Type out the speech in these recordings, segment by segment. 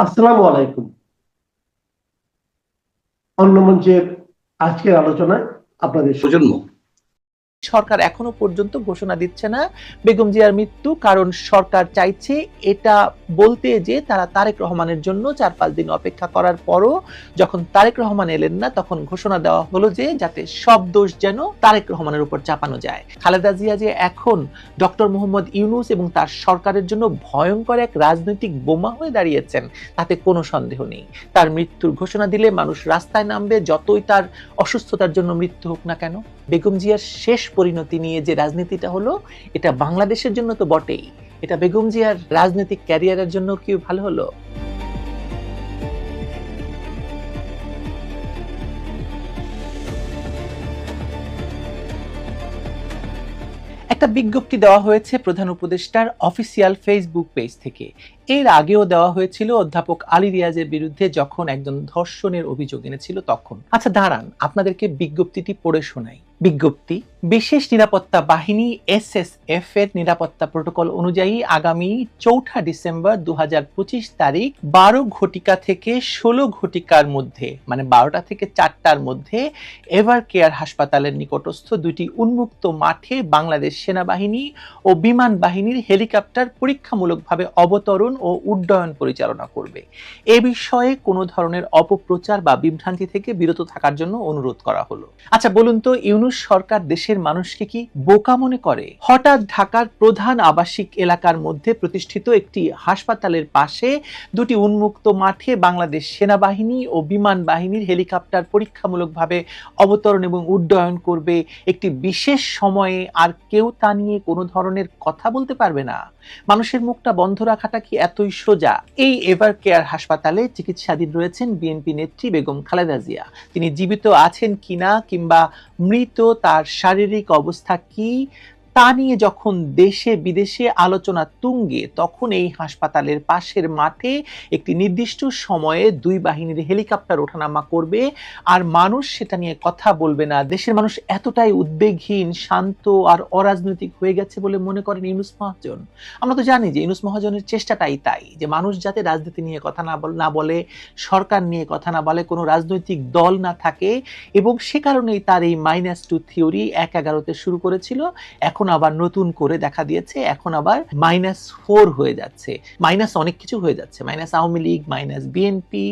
আসসালামু আলাইকুম। অন্য মঞ্চের আজকের আলোচনায় আপনাদের প্রজন্ম। সরকার এখনো পর্যন্ত ঘোষণা দিচ্ছে না বেগম জিয়ার মৃত্যু, কারণ সরকার চাইছে এটা বলতে যে তারা তারেক রহমানের জন্য ৪-৫ দিন অপেক্ষা করার পরও যখন তারেক রহমান এলেন না তখন ঘোষণা দেওয়া হলো যে যাতে সব দোষ যেন তারেক রহমানের উপর চাপানো যায়। খালেদা জিয়া যে এখন ডক্টর মোহাম্মদ ইউনূস এবং তার সরকারের জন্য ভয়ঙ্কর এক রাজনৈতিক বোমা হয়ে দাঁড়িয়েছেন তাতে কোনো সন্দেহ নেই। তার মৃত্যুর ঘোষণা দিলে মানুষ রাস্তায় নামবে, যতই তার অসুস্থতার জন্য মৃত্যু হোক না কেন। বেগম জিয়ার শেষ পরিণতি নিয়ে যে রাজনীতিটা হলো, এটা বাংলাদেশের জন্য তো বটেই, এটা বেগম জিয়ার রাজনৈতিক ক্যারিয়ারের জন্য কি ভালো হলো? একটা বিজ্ঞপ্তি দেওয়া হয়েছে প্রধান উপদেষ্টার অফিসিয়াল ফেসবুক পেজ থেকে। এর আগেও দেওয়া হয়েছিল অধ্যাপক আলী রিয়াজের বিরুদ্ধে যখন একজন ধর্ষণের অভিযোগ এনেছিল তখন। আচ্ছা দাঁড়ান, আপনাদেরকে বিজ্ঞপ্তিটি পড়ে শোনাই। বিজ্ঞপ্তি: বিশেষ নিরাপত্তা বাহিনী এসএসএফ এর নিরাপত্তা প্রোটোকল অনুযায়ী আগামী ৪ঠা ডিসেম্বর ২০২৫ তারিখ ১২ ঘটিকা থেকে ১৬ ঘটিকার মধ্যে, মানে ১২টা থেকে ৪টার মধ্যে এভার কেয়ার হাসপাতালের নিকটস্থ দুটি উন্মুক্ত মাঠে বাংলাদেশ সেনাবাহিনী ও বিমান বাহিনীর হেলিকপ্টার পরীক্ষামূলকভাবে অবতরণ ও উড্ডয়ন পরিচালনা করবে। এ বিষয়ে কোনো ধরনের অপপ্রচার বা বিভ্রান্তি থেকে বিরত থাকার জন্য অনুরোধ করা হলো। আচ্ছা বলুন তো, ইউনূস সরকার দেশের মানুষকে কি বোকা মনে করে? হঠাৎ ঢাকার প্রধান আবাসিক এলাকার মধ্যে প্রতিষ্ঠিত একটি হাসপাতালের পাশে দুটি উন্মুক্ত মাঠে বাংলাদেশ সেনাবাহিনী ও বিমান বাহিনীর হেলিকপ্টার পরীক্ষামূলকভাবে অবতরণ এবং উড্ডয়ন করবে একটি বিশেষ সময়ে, আর কেউ তা নিয়ে কোনো ধরনের কথা বলতে পারবে না? মানুষের মুখটা বন্ধ রাখাটা কি এতই সোজা? এই এভার কেয়ার হাসপাতালে চিকিৎসাধীন রয়েছেন বিএনপি নেত্রী বেগম খালেদা জিয়া। তিনি জীবিত আছেন কিনা কিংবা মৃত, তার শারীরিক অবস্থা কি, তা নিয়ে যখন দেশে বিদেশে আলোচনা তুঙ্গে, তখন এই হাসপাতালের পাশের মাঠে একটি নির্দিষ্ট সময়ে দুই বাহিনীর হেলিকপ্টার ওঠানামা করবে আর মানুষ সেটা নিয়ে কথা বলবে না। দেশের মানুষ এতটাই উদ্বেগহীন, শান্ত আর অরাজনৈতিক হয়ে গেছে বলে মনে করেন ইউনূস মহাজন? আমরা তো জানি যে ইউনূস মহাজনের চেষ্টাটাই তাই, যে মানুষ যাতে রাজনীতি নিয়ে কথা না বলে, সরকার নিয়ে কথা না বলে, কোনো রাজনৈতিক দল না থাকে, এবং সে কারণেই তার এই -2 থিওরি ১/১১-তে শুরু করেছিল, এখন আবার নতুন করে দেখা দিয়েছে, এখন আবার -4 হয়ে যাচ্ছে, মাইনাস অনেক কিছু হয়ে যাচ্ছে, minus Awami League, minus BNP.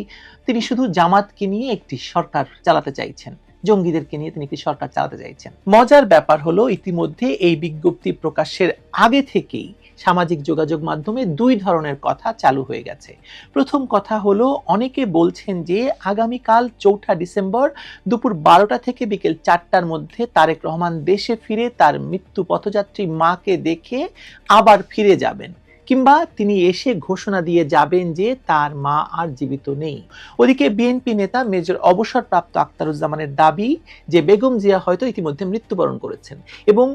তিনি শুধু জামাতকে নিয়ে একটি সরকার চালাতে চাইছেন, জঙ্গিদেরকে নিয়ে তিনি একটি সরকার চালাতে চাইছেন। মজার ব্যাপার হলো, ইতিমধ্যে এই বিজ্ঞপ্তি প্রকাশের আগে থেকেই সামাজিক যোগাযোগ মাধ্যমে দুই ধরনের কথা চালু হয়ে গেছে। প্রথম কথা হলো, অনেকে বলছেন যে আগামীকাল ৪ঠা ডিসেম্বর দুপুর ১২টা থেকে বিকেল ৪টার মধ্যে তারেক রহমান দেশে ফিরে তার মৃত্যু পথযাত্রী মাকে দেখে আবার ফিরে যাবেন, কিংবা তিনি এসে ঘোষণা দিয়ে যাবেন যে তার মা আর জীবিত নেই। ওদিকে বিএনপি নেতা মেজর অবসরপ্রাপ্ত আখতারুজ্জামানের দাবি যে বেগম জিয়া হয়তো ইতিমধ্যে মৃত্যুবরণ করেছেন, এবং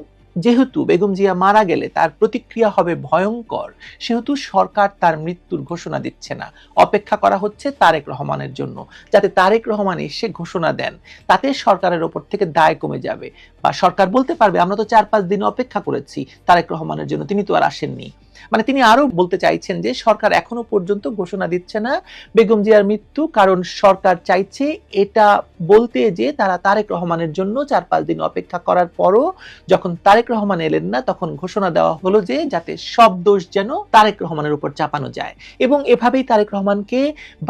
যেহেতু বেগম জিয়া মারা গেলে তার প্রতিক্রিয়া হবে ভয়ঙ্কর, সেহেতু সরকার তার মৃত্যুর ঘোষণা দিচ্ছে না, অপেক্ষা করা হচ্ছে তারেক রহমানের জন্য, যাতে তারেক রহমান এসে ঘোষণা দেন। তাতে সরকারের ওপর থেকে দায় কমে যাবে, বা সরকার বলতে পারবে আমরা তো ৪-৫ দিন অপেক্ষা করেছি তারেক রহমানের জন্য, তিনি তো আর আসেননি। মানে তিনি আরো বলতে চাইছেন যে সরকার এখনো পর্যন্ত ঘোষণা দিচ্ছে না বেগম জিয়ার মৃত্যু, কারণ সরকার চাইছে এটা বলতে যে তারা তারেক রহমানের জন্য ৪-৫ দিন অপেক্ষা করার পরও যখন তারেক রহমান এলেন না তখন ঘোষণা দেওয়া হলো যে যাতে সব দোষ যেন তারেক রহমানের উপর চাপানো যায়, এবং এভাবেই তারেক রহমানকে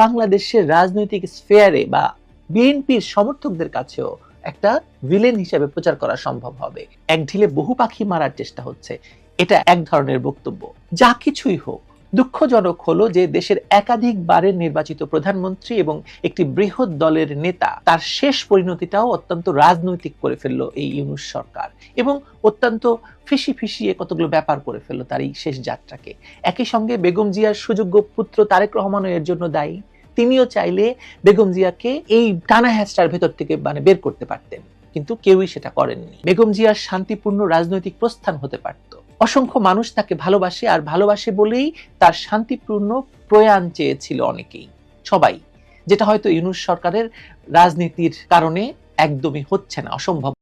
বাংলাদেশের রাজনৈতিক স্ফেয়ারে বা বিএনপির সমর্থকদের কাছেও একটা ভিলেন হিসেবে প্রচার করা সম্ভব হবে। এক ঢিলে বহু পাখি মারার চেষ্টা হচ্ছে, এটা এক ধরনের বক্তব্য। যা কিছুই হোক, দুঃখজনক হলো যে দেশের একাধিকবারের নির্বাচিত প্রধানমন্ত্রী এবং একটি বৃহৎ দলের নেতা, তার শেষ পরিণতিটাও অত্যন্ত রাজনৈতিক করে ফেললো এই ইউনূস সরকার, এবং অত্যন্ত ফিসিয়ে কতগুলো ব্যাপার করে ফেললো তার এই শেষ যাত্রাকে। একই সঙ্গে বেগম জিয়ার সুযোগ্য পুত্র তারেক রহমানও এর জন্য দায়ী। তিনিও চাইলে বেগম জিয়াকে এই টানা হ্যাচটার ভেতর থেকে বের করতে পারতেন, কিন্তু কেউই সেটা করেননি। বেগম জিয়ার শান্তিপূর্ণ রাজনৈতিক প্রস্থান হতে পারত। অসংখ্য মানুষ তাকে ভালোবাসে, আর ভালোবাসে বলেই তার শান্তিপূর্ণ প্রয়াণ চেয়েছিল অনেকেই, সবাই, যেটা হয়তো ইউনূস সরকারের রাজনীতির কারণে একদমই হচ্ছে না, অসম্ভব